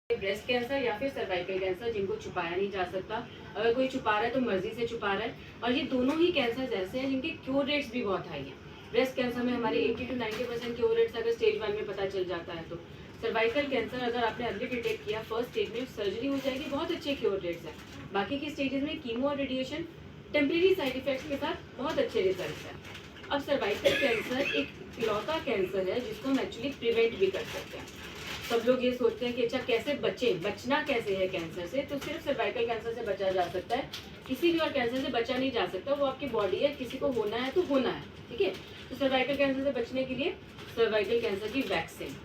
Breast cancer या फिर cervical cancer, जिनको छुपाया नहीं जा सकता। अगर कोई छुपा रहा है तो मर्जी से छुपा रहा है, और ये दोनों ही कैंसर ऐसे हैं जिनके क्योर रेट्स भी बहुत हाई हैं। ब्रेस्ट कैंसर में हमारे 80 to 90% क्योर रेट्स अगर स्टेज 1 में पता चल जाता है। तो सर्वाइकल कैंसर अगर आपने अर्ली डिटेक्ट किया फर्स्ट स्टेज में, सर्जरी हो जाएगी, बहुत अच्छे क्योर रेट्स हैं। बाकी की स्टेजेस में कीमो और रेडिएशन टेम्परेरी साइड इफेक्ट्स के साथ बहुत अच्छे रिजल्ट हैं। अब सर्वाइकल कैंसर एक इकलौता कैंसर है जिसको हम एक्चुअली प्रिवेंट भी कर सकते हैं। सब लोग ये सोचते हैं कि अच्छा कैसे बचें, बचना कैसे है कैंसर से, तो सिर्फ सर्वाइकल कैंसर से बचा जा सकता है, किसी भी और कैंसर से बचा नहीं जा सकता। वो आपकी बॉडी है, किसी को होना है तो होना है, ठीक है। तो सर्वाइकल कैंसर से बचने के लिए सर्वाइकल कैंसर की वैक्सीन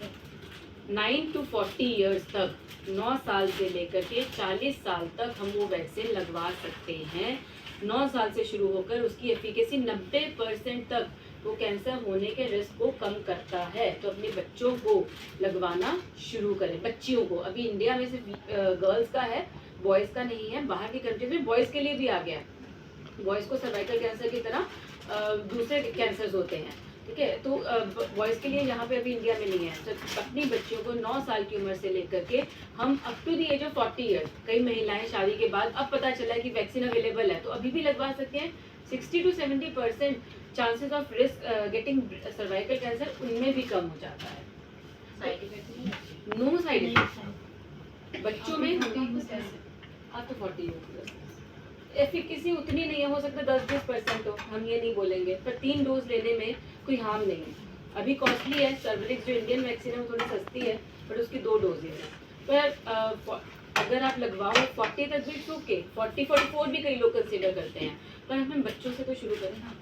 9 to 40 ईयर्स तक, 9 साल से लेकर के 40 साल तक हम वो वैक्सीन लगवा सकते हैं। 9 साल से शुरू होकर उसकी एफिकेसी 90% तक वो कैंसर होने के रिस्क को कम करता है। तो अपने बच्चों को लगवाना शुरू करें, बच्चियों को। अभी इंडिया में सिर्फ गर्ल्स का है, बॉयज़ का नहीं है। बाहर की कंट्रीज में बॉयज़ के लिए भी आ गया है। बॉयज़ को सर्वाइकल कैंसर की तरह दूसरे कैंसर्स होते हैं, ठीक है। तो बॉयज़ के लिए यहाँ पे अभी इंडिया में नहीं है। तो अपनी बच्चियों को 9 साल की उम्र से लेकर के हम up to the age of 40 years, कई महिलाएं शादी के बाद अब पता चला है कि वैक्सीन अवेलेबल है तो अभी भी लगवा सकते हैं। 60 to 70% chances of risk getting cervical cancer उनमें भी कम हो जाता है। Side effect no side effect बच्चों में आप तो 40 ईयर्स एफिकेसी उतनी नहीं है, हो सकता है 10-20% हो, हम ये नहीं बोलेंगे, पर 3 डोज लेने में कोई हार्म नहीं है। अभी कॉस्टली है सर्वलिक्स, जो इंडियन वैक्सीन है वो थोड़ी सस्ती है, बट उसकी 2 डोजेज है। पर अगर आप लगवाओ 40 तक भी ओके, 40-44 भी कई लोग कंसिडर करते हैं, पर हमें बच्चों से तो शुरू करें ना।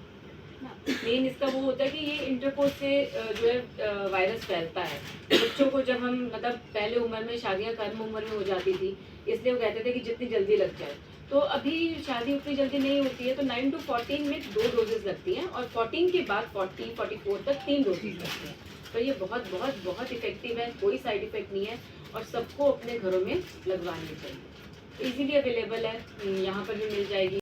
मेन इसका वो होता है कि ये इंटरकोर्स से जो है वायरस फैलता है। बच्चों को जब हम मतलब पहले उम्र में शादियां कम उम्र में हो जाती थी, इसलिए वो कहते थे कि जितनी जल्दी लग जाए। तो अभी शादी उतनी जल्दी नहीं होती है, तो 9 to 14 में 2 डोजेस लगती हैं, और 14 के बाद 40-44 तक 3 डोजेस लगती हैं। तो ये बहुत बहुत बहुत इफेक्टिव है, कोई साइड इफेक्ट नहीं है, और सबको अपने घरों में लगवानी चाहिए। इजीली अवेलेबल है, यहाँ पर भी मिल जाएगी।